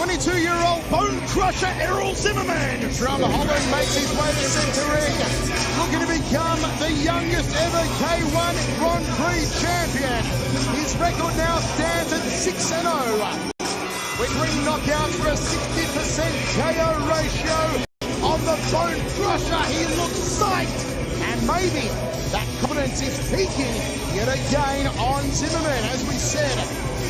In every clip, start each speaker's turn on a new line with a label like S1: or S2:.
S1: 22-year-old bone crusher Errol Zimmerman from Holland makes his way to centre ring, looking to become the youngest ever K1 Grand Prix champion. His record now stands at 6-0. With 3 knockouts for a 60% KO ratio on the bone crusher. He looks psyched, and maybe that confidence is peaking yet again on Zimmerman. As we said,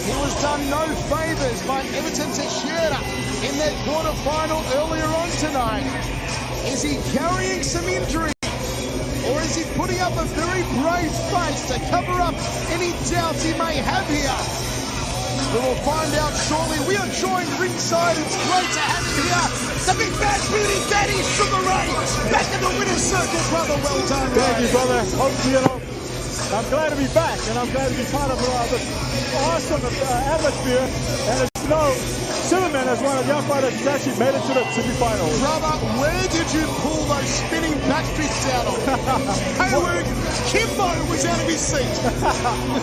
S1: he was done no favours by Everton Teixeira in their quarterfinal earlier on tonight. Is he carrying some injury, or is he putting up a very brave face to cover up any doubts he may have here? We will find out shortly. We are joined ringside. It's great to have him here. The big bad beauty daddy, Sugar Ray, back in the winner's circle, brother. Well done,
S2: Thank you, brother. I'm glad to be back, and I'm glad to be part of this awesome atmosphere. And as you know, Zimmerman is one of the young fighters who actually made it to the semifinals.
S1: Brother, where did you pull those spinning backfists out of? Hayward, Kimbo was out of his seat.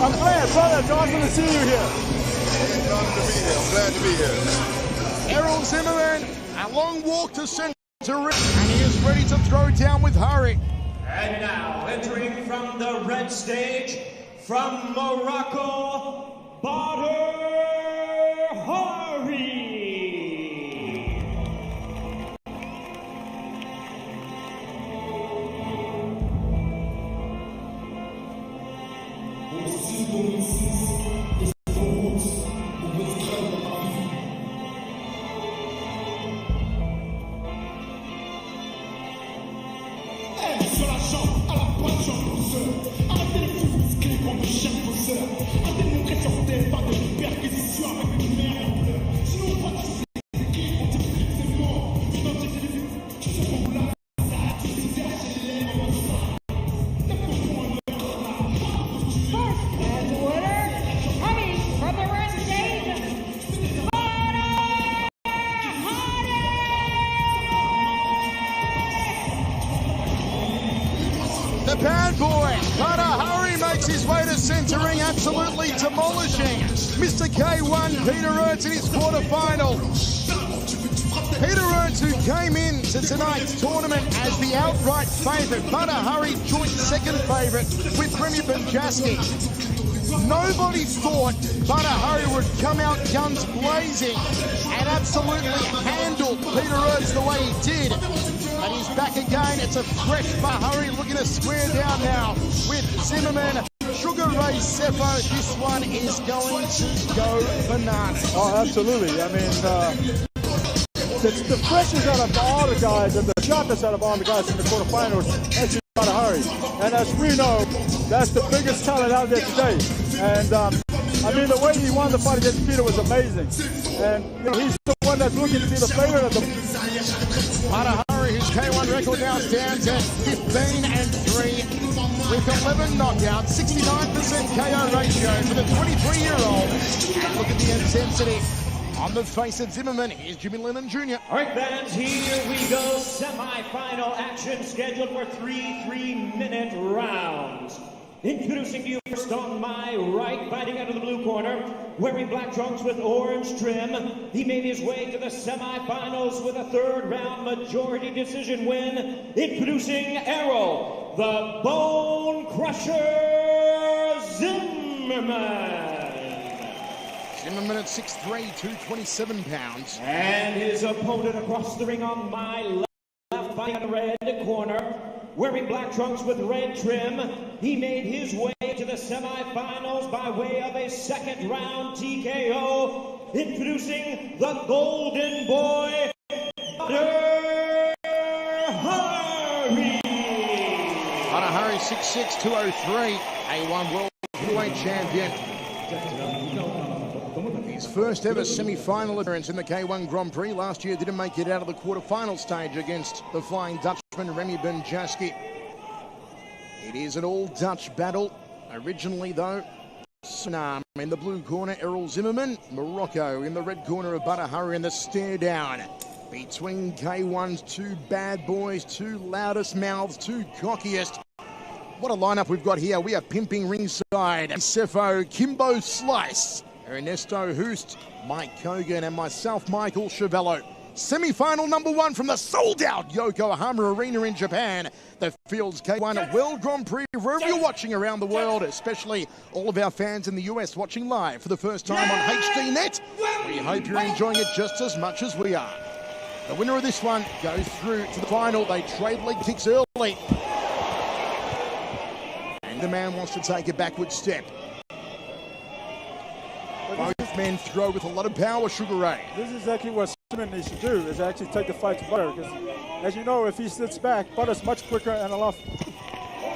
S2: I'm glad, brother. It's awesome to see you here.
S3: I'm glad to be here.
S1: Errol Zimmerman, a long walk to centre ring, and he is ready to throw down with Hari.
S4: And now, entering from the red stage, from Morocco, Badr
S1: The bad boy, بدرهاري, makes his way to centre ring, absolutely demolishing Mr. K1, Peter Ernst, in his quarterfinal. Peter Ernst, who came into tonight's tournament as the outright favourite. بدرهاري, joint second favourite with Remy Benjaski. Nobody thought بدرهاري would come out guns blazing and absolutely handle Peter Ernst the way he did. And he's back again. It's a fresh بدرهاري looking to square down now with Zimmerman. Sugar Ray Seppo, this one is going to go bananas.
S2: Oh, absolutely. I mean, it's the freshness out of all the guys and the sharpness out of all the guys in the quarterfinals. Actually, بدرهاري. And as we know, that's the biggest talent out there today. And I mean, the way he won the fight against Peter was amazing. And you know, he's the one that's looking to be the favorite of the.
S1: بدرهاري, his K1 record now stands at 15-3 with 11 knockouts, 69% KO ratio for the 23-year-old. And look at the intensity on the face of Zimmerman. Here's Jimmy Lennon Jr.
S4: All right, fans, here we go. Semi-final action scheduled for 3 3-minute rounds. Introducing to you first on my right, fighting out of the blue corner, wearing black trunks with orange trim. He made his way to the semifinals with a third-round majority decision win. Introducing Errol, the Bone Crusher Zimmerman.
S1: Zimmerman at 6'3", 227 pounds.
S4: And his opponent across the ring on my left, fighting in the red corner, wearing black trunks with red trim. He made his way to the semifinals by way of a second-round TKO. Introducing the Golden Boy, Badrhari.
S1: Badrhari, 6'6", 203, A1 World Heavyweight Champion. His first ever semi-final appearance in the K1 Grand Prix. Last year didn't make it out of the quarter-final stage against the Flying Dutchman, Remy Benjaski. It is an all-Dutch battle. Originally, though, Suriname in the blue corner, Errol Zimmerman. Morocco in the red corner of Badrhari, in the stare-down between K1's two bad boys, two loudest mouths, two cockiest. What a lineup we've got here. We are pimping ringside. Seppo, Kimbo Slice, Ernesto Hoost, Mike Kogan, and myself, Michael Chiavello. Semi-final number 1 from the sold-out Yokohama Arena in Japan. The Fields K1 World Grand Prix, wherever you're watching around the world, especially all of our fans in the US watching live for the first time on HDNet. We hope you're enjoying it just as much as we are. The winner of this one goes through to the final. They trade leg kicks early. And the man wants to take a backward step. Both men throw with a lot of power, Sugar Ray.
S2: This is exactly what Zimmerman needs to do, is actually take the fight to Butter. Because, as you know, if he sits back, Butter's much quicker and a lot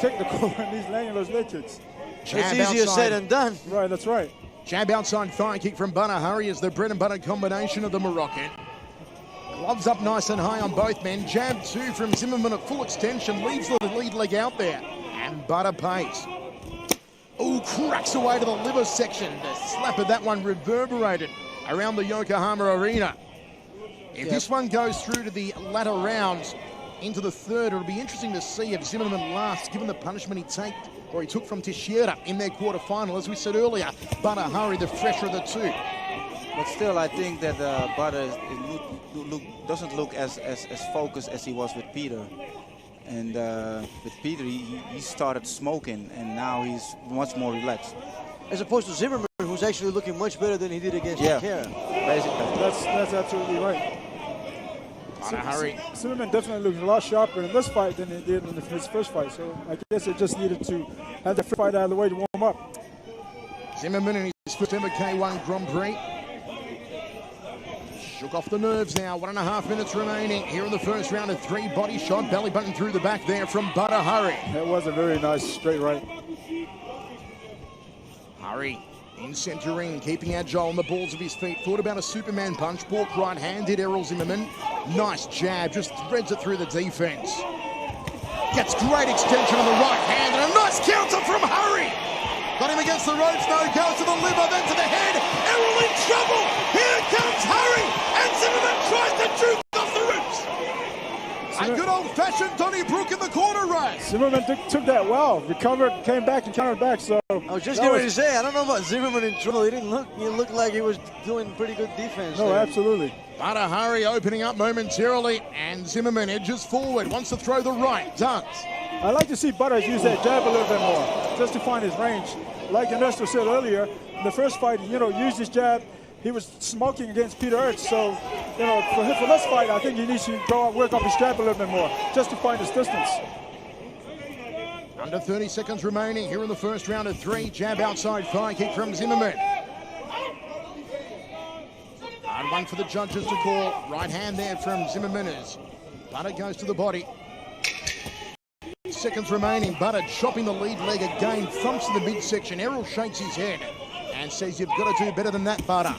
S2: technical when he's landing those leg kicks.
S5: It's easier said than done.
S2: Right, that's right.
S1: Jab outside thigh kick from Bedrehari is the bread and butter combination of the Moroccan. Gloves up nice and high on both men. Jab 2 from Zimmerman at full extension, leaves the lead leg out there. And Butter pays. Oh, cracks away to the liver section. The slap of that one reverberated around the Yokohama Arena. If this one goes through to the latter rounds, into the third, it'll be interesting to see if Zimmerman lasts, given the punishment he took from Teixeira in their quarterfinal. As we said earlier, Bedrehari, the fresher of the two.
S5: But still, I think that Butter doesn't look as focused as he was with Peter. And with Peter, he started smoking, and now he's much more relaxed.
S6: As opposed to Zimmerman, who's actually looking much better than he did against Teixeira.
S5: Basically.
S2: That's absolutely right. Zimmerman definitely looks a lot sharper in this fight than he did in his first fight. So I guess it just needed to have the fight out of the way to warm up.
S1: Zimmerman in his first ever K1 Grand Prix. Shook off the nerves now, 1.5 minutes remaining here in the first round. A 3 body shot, belly button through the back there from Bedrehari.
S2: That was a very nice straight right.
S1: Hari in center ring, keeping agile on the balls of his feet. Thought about a Superman punch, pork right hand, did Errol Zimmerman. Nice jab, just threads it through the defense. Gets great extension on the right hand, and a nice counter from Hari. Got him against the ropes, no, goes to the liver, then to the head. Errol in trouble. Here comes Hari, and Zimmerman tries to juke off the ropes. A good old-fashioned Donnybrook in the corner, right?
S2: Zimmerman took that well, recovered, came back and countered back. So
S6: I was just getting ready to say, I don't know about Zimmerman in trouble. He looked like he was doing pretty good defense.
S2: No,
S6: there.
S2: Absolutely.
S1: Bedrehari opening up momentarily, and Zimmerman edges forward, wants to throw the right, does.
S2: I like to see Butter use that jab a little bit more, just to find his range. Like Ernesto said earlier, in the first fight, used his jab. He was smoking against Peter Ertz, so for this fight, I think he needs to go out, work off his jab a little bit more, just to find his distance.
S1: Under 30 seconds remaining here in the first round of 3. Jab outside thigh kick from Zimmerman. Hard one for the judges to call. Right hand there from Zimmerman as Butter goes to the body. Seconds remaining. Butter chopping the lead leg again. Thumps to the midsection. Errol shakes his head and says, "You've got to do better than that, Butter."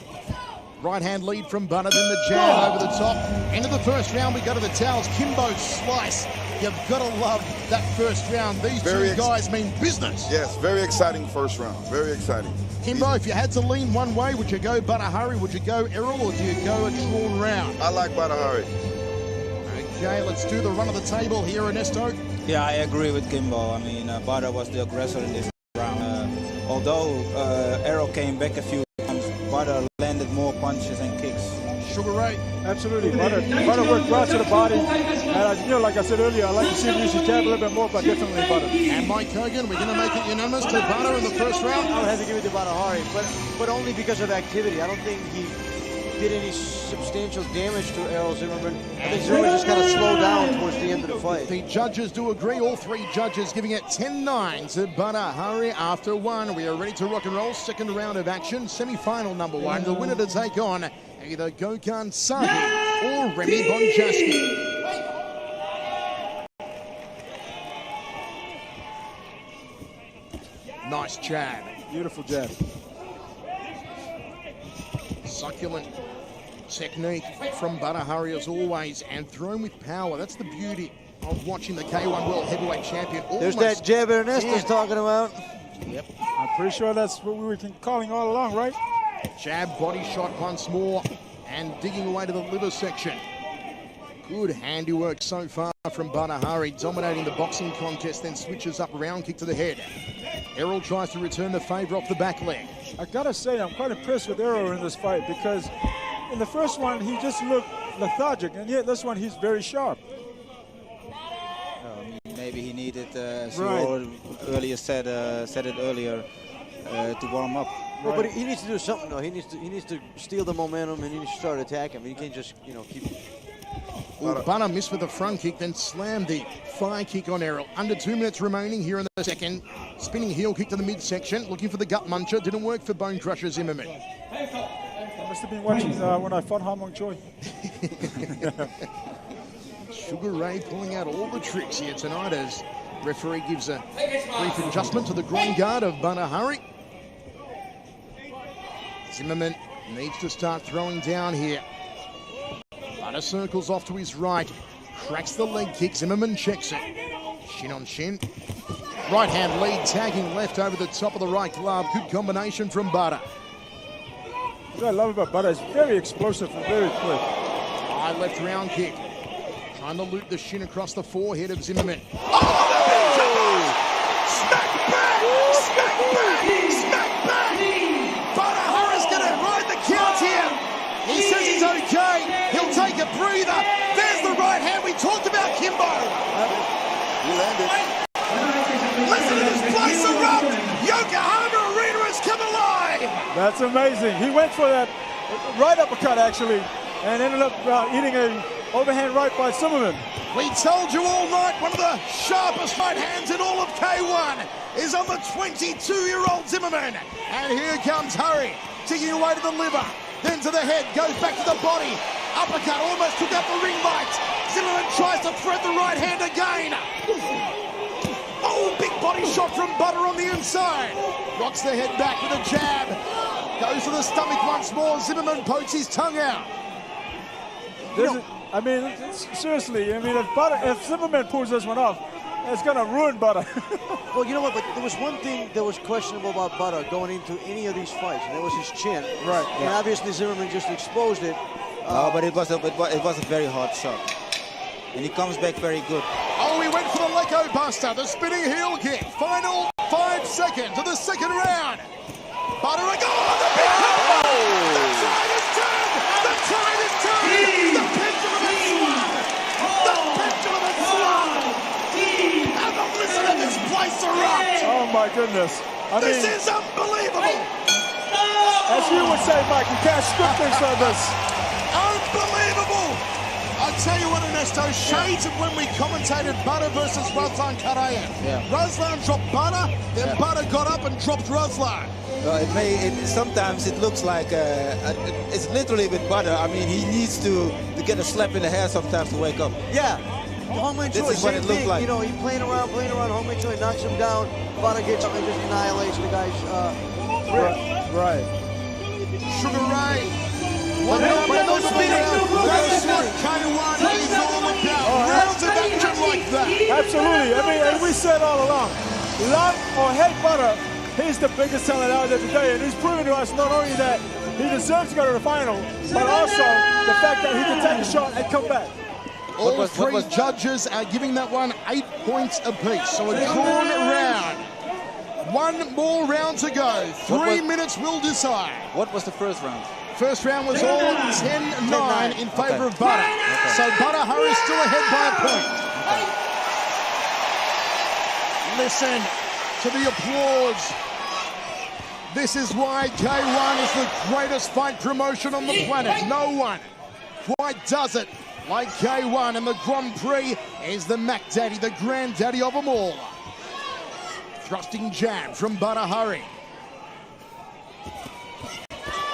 S1: Right hand lead from Butter, then the jab over the top. End of the first round, we go to the towels. Kimbo slice. You've got to love that first round. These two guys mean business.
S3: Yes, very exciting first round. Very exciting.
S1: Kimbo, if you had to lean one way, would you go Bedrehari? Would you go Errol, or do you go a drawn round?
S3: I like Bedrehari.
S1: Okay, let's do the run of the table here, Ernesto.
S5: Yeah, I agree with Kimbo. I mean, Butter was the aggressor in this round. Although Errol came back a few times, Butter landed more punches and kicks.
S2: Sugar Ray, absolutely. Butter worked right to the body. And like I said earlier, I like to see him use his jab a little bit more, but definitely Butter.
S1: And Mike Kogan, we're going to make it unanimous to Butter in the first round.
S6: I would have to give it to Bedrehari, but only because of activity. I don't think he did any substantial damage to Errol Zimmerman. I think Zimmerman just kind of slowed down towards the end of the fight.
S1: The judges do agree, all 3 judges giving it 10-9 to Bedrehari after 1. We are ready to rock and roll. Second round of action, semi-final number 1. The winner to take on either Gokhan Sahi or Remy Bonjaski. Nice jab.
S2: Beautiful jab.
S1: Succulent technique from Bedrehari as always, and thrown with power. That's the beauty of watching the K1 World Heavyweight Champion.
S6: There's that jab Ernesto's talking about.
S1: Yep.
S2: I'm pretty sure that's what we were calling all along, right?
S1: Jab, body shot once more, and digging away to the liver section. Good handiwork so far from Bedrehari, dominating the boxing contest, then switches up, round kick to the head. Errol tries to return the favour off the back leg.
S2: I gotta say, I'm quite impressed with Éirol in this fight because in the first one he just looked lethargic, and yet this one he's very sharp.
S5: Maybe he needed, as you earlier said it earlier, to warm up.
S6: Well, but he needs to do something though. He needs to steal the momentum, and he needs to start attacking him. He can't just keep.
S1: Well, Butter missed with the front kick, then slammed the thigh kick on Éirol. Under 2 minutes remaining here in the second. Spinning heel kick to the midsection, looking for the gut muncher. Didn't work for Bone Crusher Zimmerman.
S2: I must have been watching when I fought Ha Mong Choi.
S1: Sugar Ray pulling out all the tricks here tonight as referee gives a brief adjustment to the groin guard of Bedrehari. Zimmerman needs to start throwing down here. Butter circles off to his right, cracks the leg kick. Zimmerman checks it. Shin on shin. Right hand lead, tagging left over the top of the right glove. Good combination from Butter.
S2: What I love about Butter is very explosive and very quick.
S1: High left round kick. Trying to loop the shin across the forehead of Zimmerman.
S3: Oh! Smack back! Smack back! Smack back! Bedrehari's going to ride the count here.
S1: He says he's okay. He'll take a breather. There's the right hand we talked about, Kimbo.
S3: He landed.
S1: Listen to this place erupt. Yokohama Arena has come alive.
S2: That's amazing. He went for that right uppercut actually, and ended up eating a overhand right by Zimmerman.
S1: We told you all night one of the sharpest right hands in all of K1 is on the 22-year-old Zimmerman. And here comes Hurry, digging away to the liver, then to the head, goes back to the body. Uppercut almost took out the ring light. Zimmerman tries to thread the right hand again. Oh, big body shot from Butter on the inside. Rocks the head back with a jab. Goes to the stomach once more. Zimmerman pokes his tongue out.
S2: I mean, seriously, if Zimmerman pulls this one off, it's gonna ruin Butter.
S6: Well, you know what? But there was one thing that was questionable about Butter going into any of these fights, and that was his chin.
S2: Right.
S6: And obviously Zimmerman just exposed it.
S5: But it was a very hard shot, and he comes back very good.
S1: Oh, he went for the Leco Buster, the spinning heel kick. Final 5 seconds of the second round. Butter a goal. The big combo. The tide is turned. The tide is turned. The pendulum has swung. The pendulum has swung. Have a listen to this place erupt.
S2: Oh my goodness!
S1: This is unbelievable.
S2: As you would say, Mike, you can't script things like this.
S1: Unbelievable. I tell you what, Ernesto, shades of when we commentated Butter versus Ruslan Karayev.
S5: Yeah.
S1: Ruslan dropped Butter, then Butter got up and dropped Ruslan.
S5: Sometimes it looks like it's literally with Butter. I mean, he needs to get a slap in the head sometimes to wake up.
S6: Yeah.
S5: This is what it looked like.
S6: You know, he's playing around. Home Choi knocks him down. Butter gets up and just annihilates the guy's rib.
S2: Right.
S1: Sugar Ray.
S6: But no spinning.
S1: That's what K1 is all about. Rounds of action like that.
S2: Absolutely. I mean, and we said all along, love or hate Butter, he's the biggest talent out there today, and he's proven to us not only that he deserves to go to the final, but also the fact that he can take a shot and come back.
S1: All three judges are giving that one 8 points apiece, so a drawn round. One more round to go. 3 minutes will decide.
S5: What was the first round?
S1: First round was all 10-9 in favour of Butter. So Bedrehari is still ahead by a point. Listen to the applause. This is why K1 is the greatest fight promotion on the planet. No one quite does it like K1, and the Grand Prix is the Mac Daddy, the granddaddy of them all. Thrusting jab from Bedrehari.